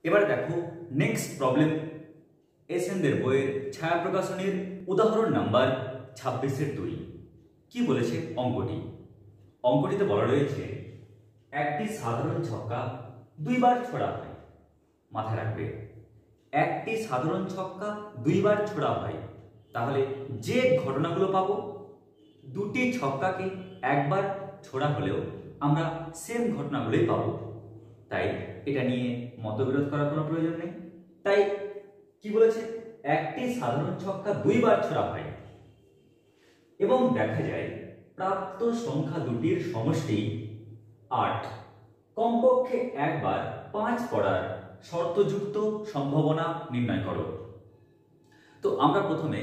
এবার দেখো next problem, এসএনদের বইয়ের ছায়া প্রকাশনীর উদাহরণ নাম্বার 26-এর 2। কি বলেছে অঙ্কটিতে বলা রয়েছে একটি সাধারণ ছক্কা দুইবার ছোড়া হয়। মাথায় রাখবে, একটি সাধারণ ছক্কা দুইবার ছোড়া হয়, তাহলে যে ঘটনাগুলো পাবো, দুটি ছক্কাকে একবার ছোড়া হলেও আমরা সেম ঘটনাগুলোই পাবো। তাই এটা নিয়ে মতবিরোধ করার কোনো প্রয়োজন নেই। তাই কি বলেছে, একটি সাধারণ ছক্কা দুইবার ছোড়া হয় এবং দেখা যায় প্রাপ্ত সংখ্যা দুটির সমষ্টি 8, কমপক্ষে একবার 5 পড়ার শর্তযুক্ত সম্ভাবনা নির্ণয় করো। তো আমরা প্রথমে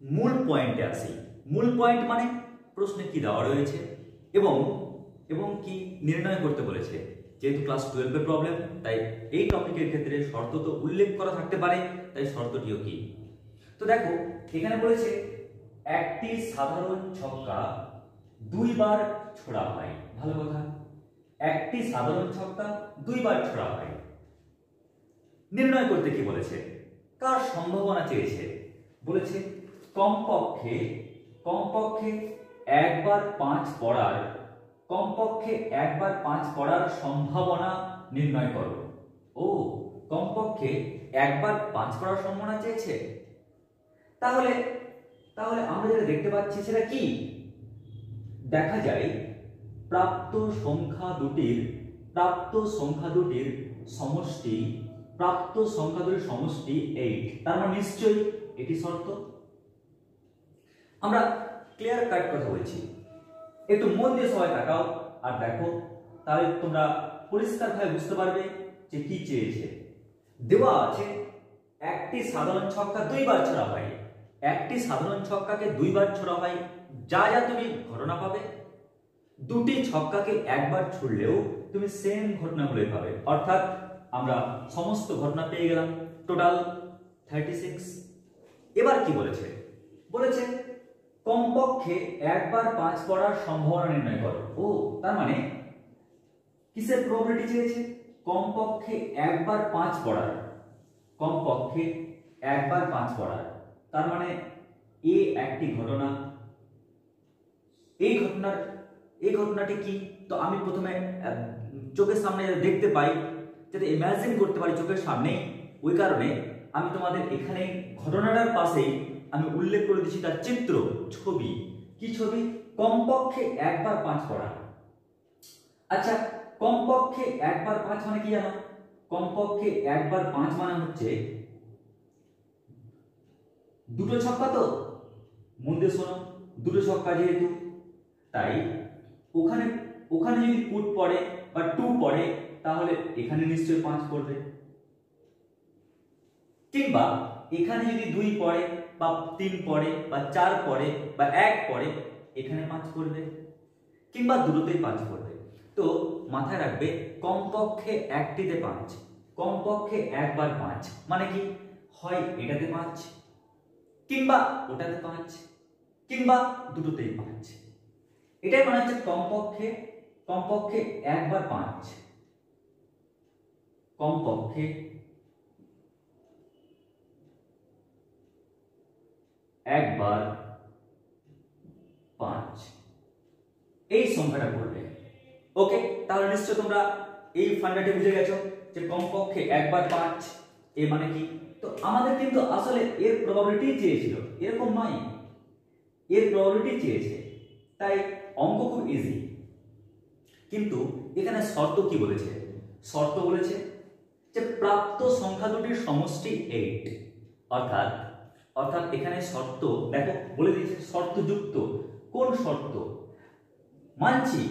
মূল পয়েন্টে আসি। মূল পয়েন্ট মানে প্রশ্নে কি দেওয়া রয়েছে এবং কি নির্ণয় করতে বলেছে। যেহেতু ক্লাস 12 এর প্রবলেম, তাই এই টপিকের ক্ষেত্রে শর্ত তো উল্লেখ করা থাকতে পারে, তাই শর্তটিও কি। তো দেখো এখানে বলেছে একটি সাধারণ ছক্কা দুইবার ছোড়া হয়। ভালো কথা, একটি সাধারণ ছক্কা দুইবার ছোড়া হয়। নির্ণয় করতে কি বলেছে, কার সম্ভাবনা চেয়েছে, বলেছে কমপক্ষে একবার 5 পড়ার, কমপক্ষে একবার 5 পড়ার সম্ভাবনা নির্ণয় করো। ও, কমপক্ষে একবার 5 পড়ার সম্ভাবনা চেয়েছে। তাহলে আমরা যেটা দেখতে পাচ্ছি সেটা কি, দেখা যায় প্রাপ্ত সংখ্যা দুটির সমষ্টি, প্রাপ্ত সংখ্যা দুটির সমষ্টি 8। তার মানে নিশ্চয়ই এটি শর্ত। আমরা ক্লিয়ার কাট কথা বলছি, একটু মন দিয়ে সবাই তাকাও আর দেখো, তাহলে তোমরা পরিষ্কারভাবে বুঝতে পারবে যে কি চেয়েছে। দেওয়া আছে একটি সাধারণ ছক্কা দুইবার ছোড়া হয়। একটি সাধারণ ছক্কাকে দুইবার ছোড়া হয়, যা যা তুমি ঘটনা পাবে, দুটি ছক্কাকে একবার ছুড়লেও তুমি সেম ঘটনাগুলোই পাবে। অর্থাৎ আমরা সমস্ত ঘটনা পেয়ে গেলাম, টোটাল 36। এবার কি বলেছে, কমপক্ষে একবার 5 পড়ার সম্ভাবনা নির্ণয় করো। ও, তার মানে কিসের প্রবাবিলিটি চেয়েছে, কমপক্ষে একবার 5 পড়ার, কমপক্ষে একবার 5 পড়ার। তার মানে এ একটি ঘটনা, এই ঘটনাটি কি, তো আমি প্রথমে চোখের সামনে দেখতে পাই, যাতে ইমাজিন করতে পারি চোখের সামনে, ওই কারণে আমি তোমাদের এখানে ঘটনাটার পাশেই আমি উল্লেখ করে দিচ্ছি তার চিত্র, ছবি। কি ছবি, কমপক্ষে একবার 5 পড়া। আচ্ছা, কমপক্ষে একবার 5 মানে কি জানো, কমপক্ষে একবার 5 মানে হচ্ছে দুটো ছক্কা। তো মন দিয়ে শোনো, দুটো ছক্কা যেহেতু, তাই ওখানে যদি পুট পড়ে বা 2 পড়ে, তাহলে এখানে নিশ্চয়ই 5 পড়বে। কিংবা এখানে যদি 2 পড়ে বা 3 পড়ে বা 4 পড়ে বা 1 পড়ে, এখানে 5 পড়বে। কিংবা দুটোতেই 5 পড়বে। তো মাথায় রাখবে কমপক্ষে একটিতে 5, কমপক্ষে একবার 5 মানে কি, হয় এটাতে 5 কিংবা ওটাতে 5 কিংবা দুটোতেই 5। এটাই মানে হচ্ছে কমপক্ষে একবার 5, কমপক্ষে একবার 5 এই সংখ্যাটা পড়বে। ওকে, তাহলে নিশ্চয় তোমরা এই ফান্ডাটি বুঝে গেছো যে কমপক্ষে একবার 5 এ মানে কি। তো আমাদের কিন্তু আসলে এর প্রবাবিলিটি চেয়েছিল, এরকম নয়, এর প্রবাবিলিটি চেয়েছে, তাই অঙ্ক খুব ইজি। কিন্তু এখানে শর্ত কি বলেছে, শর্ত বলেছে যে প্রাপ্ত সংখ্যা দুটির সমষ্টি 8। অর্থাৎ এখানে শর্ত দেখো বলে দিয়েছে শর্তযুক্ত। কোন শর্ত, মানছি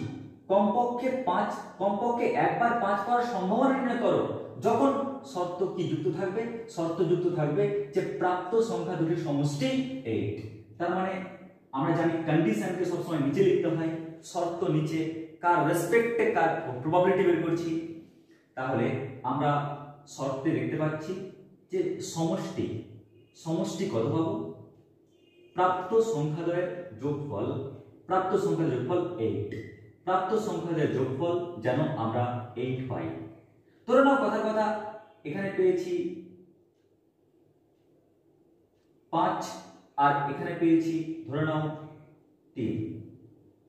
কমপক্ষে একবার 5 পাওয়ার সম্ভাবনা নির্ণয় করো। যখন শর্ত কি যুক্ত থাকবে, শর্ত যুক্ত থাকবে যে প্রাপ্ত সংখ্যা দুটির সমষ্টি 8। তার মানে আমরা জানি কন্ডিশনকে সবসময় নিচে লিখতে হয়, শর্ত নিচে, কার রেসপেক্টে কার প্রবাবিলিটি বের করছি। তাহলে আমরা শর্তে দেখতে পাচ্ছি যে সমষ্টি কত পাবো, প্রাপ্ত সংখ্যাদ্বয়ের যোগফল, প্রাপ্ত সংখ্যার যোগফল 8, প্রাপ্ত সংখ্যাদের যোগফল যেন আমরা 8 পাই। ধরে নাও কথার কথা এখানে পেয়েছি 5 আর এখানে পেয়েছি ধরে নাও 3,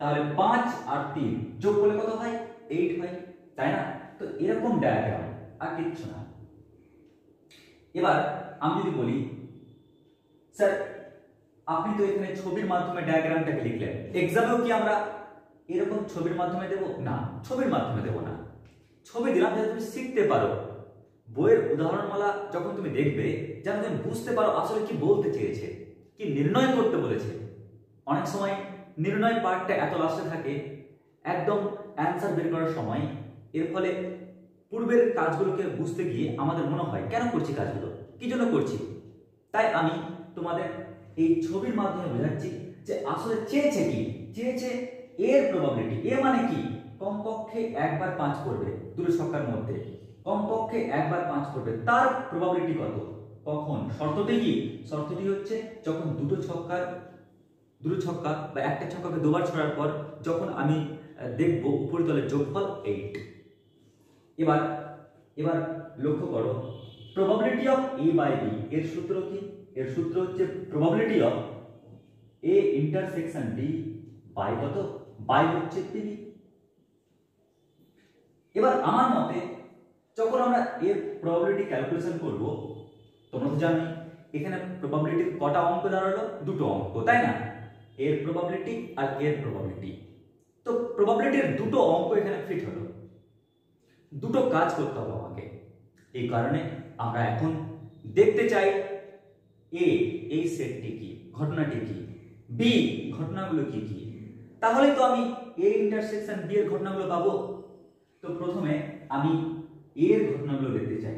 তাহলে 5 আর 3 যোগ করলে কত হয়? 8 হয়, তাই না? তো এরকম ডায়াগ্রাম, আর কিচ্ছু না। এবার আমি যদি বলি স্যার আপনি তো এখানে ছবির মাধ্যমে ডায়াগ্রামটাকে লিখলেন, এক্সামেও কি আমরা এরকম ছবির মাধ্যমে দেব? না, ছবির মাধ্যমে দেব না। ছবি দিলাম যাতে তুমি শিখতে পারো, বইয়ের উদাহরণমালা যখন তুমি দেখবে যেন তুমি বুঝতে পারো আসলে কি বলতে চেয়েছে, কি নির্ণয় করতে বলেছে। অনেক সময় নির্ণয় পার্টটা এত লাস্টে থাকে একদম অ্যান্সার বের করার সময়, এর ফলে পূর্বের কাজগুলোকে বুঝতে গিয়ে আমাদের মনে হয় কেন করছি কাজগুলো, কি জন্য করছি। তাই আমি তোমাদের এই ছবির মাধ্যমে বোঝাচ্ছি যে আসলে চেয়েছে কি, চেয়েছে এর প্রবাবিলিটি। এ মানে কি? কমপক্ষে একবার 5 করবে দুটো ছক্কার মধ্যে, কমপক্ষে একবার 5 করবে, তার প্রবাবিলিটি কত, কখন। শর্তটি কি? শর্তটি হচ্ছে যখন দুটো ছক্কা বা একটা ছক্কাকে দুবার ছড়ার পর যখন আমি দেখব উপরিতলের যোগফল 8। এবার লক্ষ্য করো, probability of A by B এর সূত্র কি? এর সূত্র হচ্ছে probability of A intersection B by কত? বাই হচ্ছে বি। এবার আমার মতে যখন আমরা এর প্রবাবিলিটি ক্যালকুলেশন করব, তোমরা তো জানোই এখানে প্রবাবিলিটির কটা অঙ্ক দাঁড়ালো? দুটো অঙ্ক, তাই না? এর প্রবাবিলিটি আর এর প্রবাবিলিটি। তো প্রবাবিলিটির দুটো অঙ্ক এখানে ফিট হলো, দুটো কাজ করতে হবে আমাকে। এই কারণে আমরা এখন দেখতে চাই এ এই সেটটি কি, ঘটনাটি কি, বি ঘটনাগুলো কি কি, তাহলে তো আমি এ ইন্টারসেকশন বি এর ঘটনাগুলো পাবো। তো প্রথমে আমি এর ঘটনাগুলো দেখতে চাই।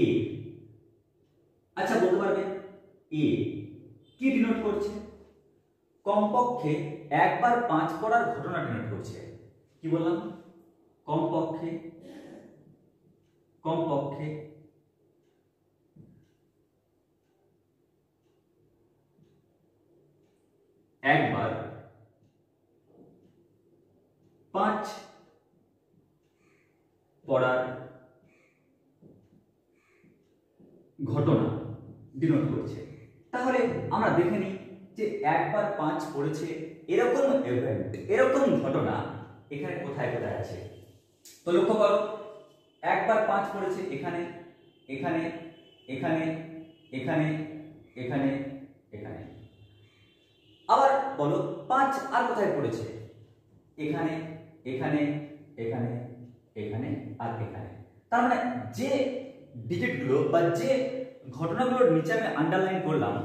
এ, আচ্ছা বলতে পারবে এ কি ডিনোট করছে? কমপক্ষে একবার 5 পড়ার ঘটনা ডিনোট করছে। কি বললাম? কমপক্ষে একবার 5 পড়ার ঘটনা ডিনোট করছে। তাহলে আমরা দেখে নিই যে একবার 5 পড়েছে এরকম ইভেন্ট, এরকম ঘটনা এখানে কোথায় কোথায় আছে। তো লক্ষ্য করো, একবার 5 পড়েছে এখানে, এখানে, এখানে, এখানে, এখানে, এখানে। আবার বলো 5 আর কোথায় পড়েছে? এখানে, এখানে, এখানে, এখানে আর এখানে। তার মানে যে ডিজিটগুলো বা যে ঘটনাগুলোর নিচে আমি আন্ডারলাইন করলাম,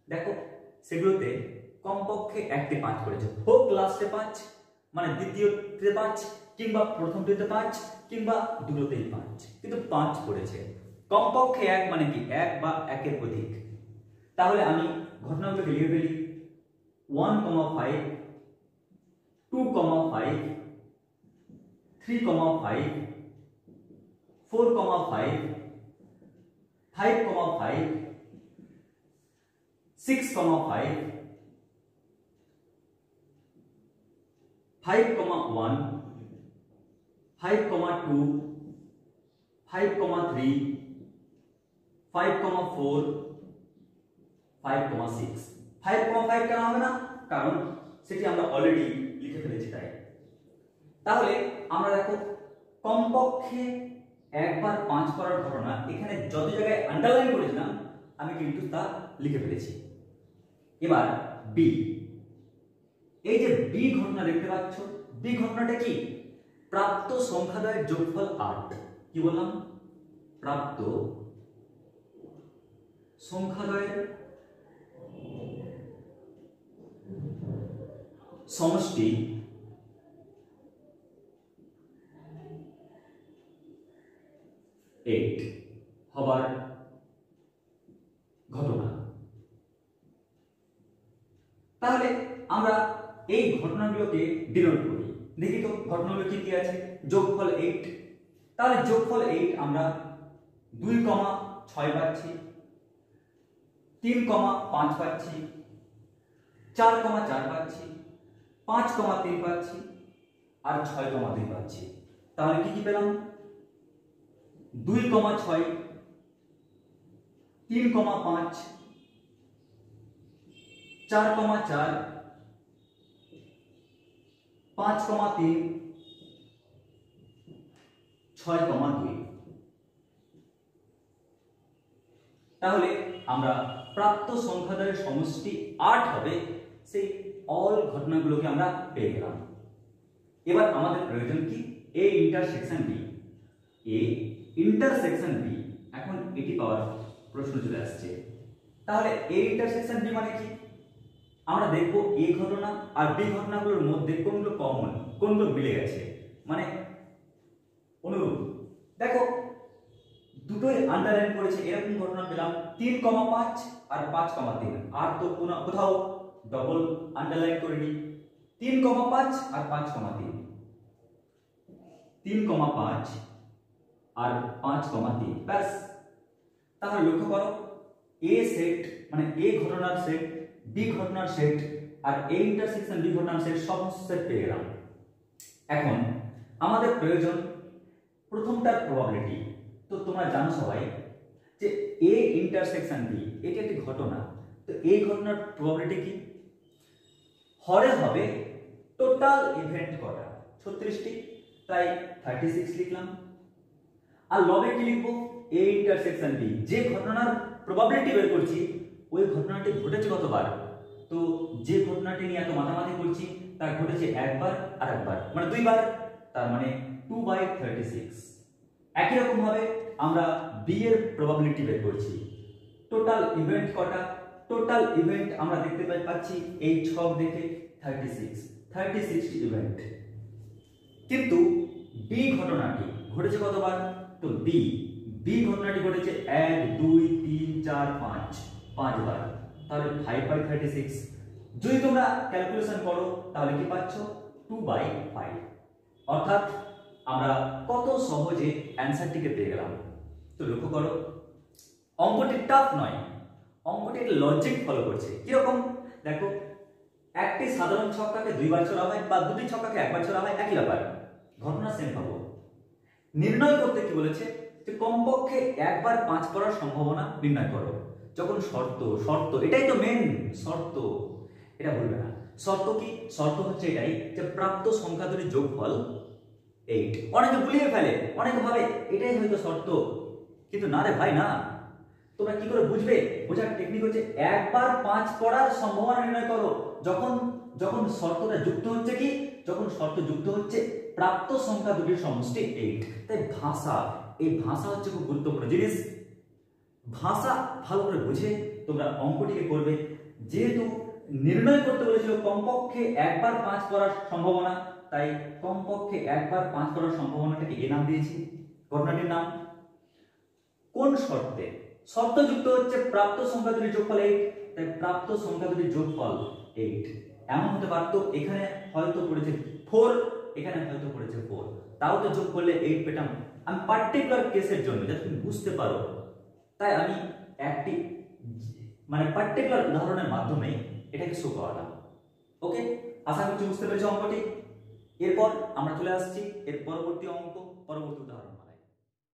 দেখো সেগুলোতে কমপক্ষে একটি 5 পড়েছে। হোক লাস্টে 5 মানে দ্বিতীয়তে 5 কিংবা প্রথমটিতে 5 কিংবা দুটোতেই 5, কিন্তু 5 পড়েছে। কমপক্ষে 1 মানে কি? 1 বা 1 এর অধিক। তাহলে আমি ঘটনাগুলোকে লিখে ফেলি। 1, 5, 2, 5, 3, 5, 4, 5, 5, 5, 6, 5, 5, 1, 5, 2, 5, 3, 5, 4, 5, 6। 5, 5 কেন হবে না? কারণ সেটি আমরা অলরেডি লিখে ফেলেছি তাই। তাহলে আমরা দেখো কমপক্ষে একবার 5 করার ঘটনা এখানে যত জায়গায় আন্ডারলাইন করেছিলাম আমি কিন্তু তা লিখে ফেলেছি। এবার বি, এই যে বি ঘটনা দেখতে পাচ্ছ, বি ঘটনাটা কি? প্রাপ্ত সংখ্যাদ্বয়ের যোগফল 8। কি বললাম? প্রাপ্ত সংখ্যাদ্বয়ের সমষ্টি হবার ঘটনা। তাহলে আমরা এই ঘটনাগুলোকে ডিনোট করি। দেখি তো ঘটনাগুলো কি কি আছে। যোগফল 8, তাহলে যোগফল 8 আমরা 2,6 পাচ্ছি, 3,5 পাচ্ছি, 4,4 পাচ্ছি, 5,3 পাচ্ছি আর 6,2 পাচ্ছি। তাহলে কি কি পেলাম? 2,6, 3,5, 4,4, 5,3, 6,2। তাহলে আমরা প্রাপ্ত সংখ্যাদ্বয়ের সমষ্টি 8 হবে, সেই অল ঘটনাগুলোকে আমরা পেয়ে গেলাম। এবার আমাদের প্রয়োজন কি? A intersection B. A intersection B, এখন এটি পাওয়ার প্রশ্ন চলে আসছে। তাহলে এ ইন্টারসেকশন বি মানে কি? আমরা দেখব এ ঘটনা আর বি ঘটনাগুলোর মধ্যে কোনগুলো কমন, কোনগুলো মিলে গেছে, মানে অনুরূপ। দেখো দুটোই আন্ডারলাইন করেছে, এরকম ঘটনা পেলাম 3,5 আর 5,3, আর তো কোথাও ডবল আন্ডারলাইন করিনি। 3,5 আর 5,3, 3,5 আর 5,3, ব্যাস। তাহলে লক্ষ্য করো এ সেট মানে এ ঘটনার সেট, বি ঘটনার সেট আর এ ইন্টারসেকশন বি ঘটনার সেট, সমস্ত সেট পেয়ে গেলাম। এখন আমাদের প্রয়োজন প্রথমটার প্রবাবিলিটি। তো তোমরা জানো সবাই যে এ ইন্টারসেকশন বি এটি একটি ঘটনা, তো এই ঘটনার প্রবাবিলিটি কি? হরে হবে টোটাল ইভেন্ট কটা? 36টি, তাই 36 লিখলাম। আর লবে কি লিখবো? এ ইন্টারসেকশন বি, যে ঘটনার প্রবাবিলিটি বের করছি ওই ঘটনাটি ঘটেছে কতবার? তো যে ঘটনাটি নিয়ে এত মাথামাথি করছি তা ঘটেছে একবার আর একবার, মানে দুইবার, তার মানে 2/36। একই রকম ভাবে আমরা বি এর প্রবাবিলিটি বের করছি। টোটাল ইভেন্ট কটা? টোটাল ইভেন্ট আমরা দেখতে পাচ্ছি এই ছক দেখে 36 ইভেন্ট। কিন্তু বি ঘটনাটি ঘটেছে কতবার? তো বি ঘটনাটি ঘটেছে 1, 2, 3, 4, 5, 5 বার, তাহলে 5/36। যদি তোমরা ক্যালকুলেশন করো তাহলে কি পাচ্ছ? 2/5। অর্থাৎ আমরা কত সহজে অ্যান্সারটিকে পেয়ে গেলাম। তো লক্ষ্য করো অঙ্কটি টাফ নয়, অঙ্কটি একটা লজিক ফলো করছে। কিরকম? দেখো একটি সাধারণ ছক্কাকে দুইবার ছোড়া হয় বা দুটি ছক্কাকে একবার ছোড়া হয়, একই ব্যাপার, ঘটনা সেম পাবো। নির্ণয় করতে কি বলেছে? যে কমপক্ষে একবার 5 করার সম্ভাবনা নির্ণয় করো। যখন শর্ত এটাই তো মেন শর্ত, এটা বলবে না। শর্ত কি? শর্ত হচ্ছে এটাই যে প্রাপ্ত সংখ্যা দুটির যোগফল 8। অনেকে ভুলিয়ে ফেলে, অনেকে ভাবে এটাই হয়তো শর্ত, কিন্তু না রে ভাই না। তোমরা কি করে বুঝবে? বোঝার টেকনিক হচ্ছে একবার 5 করার সম্ভাবনা নির্ণয় করো। যখন শর্তটা যুক্ত হচ্ছে কি? যখন শর্ত যুক্ত হচ্ছে প্রাপ্ত সংখ্যা দুটির সমষ্টি 8। তাই ভাষা, এই ভাষা হচ্ছে খুব গুরুত্বপূর্ণ জিনিস। ভাষা ভালো করে বুঝে তোমরা অঙ্কটিকে করবে। যেহেতু নির্ণয় করতে বলেছিল কমপক্ষে একবার 5 করার সম্ভাবনা, তাই কমপক্ষে একবার 5 করার সম্ভাবনাটাকে এ নাম দিয়েছি, ঘটনাটির নাম। কোন শর্তে? শর্ত যুক্ত হচ্ছে প্রাপ্ত সংখ্যা দুটির যোগফল 8, তাই প্রাপ্ত সংখ্যা দুটির যোগফল 8। এমন হতে পারতো এখানে হয়তো পড়েছে 4, এখানে হয়তো পড়েছে 4, তাও তো যোগ করলে 8 পেতাম। আমি পার্টিকুলার কেসের জন্য যাতে তুমি বুঝতে পারো, তাই আমি একটি মানে পার্টিকুলার উদাহরণের মাধ্যমে এটাকে শো করালাম। ওকে, আশা করছি বুঝতে পেরেছো অঙ্কটি। এরপর আমরা চলে আসছি এর পরবর্তী অঙ্ক, পরবর্তী উদাহরণ।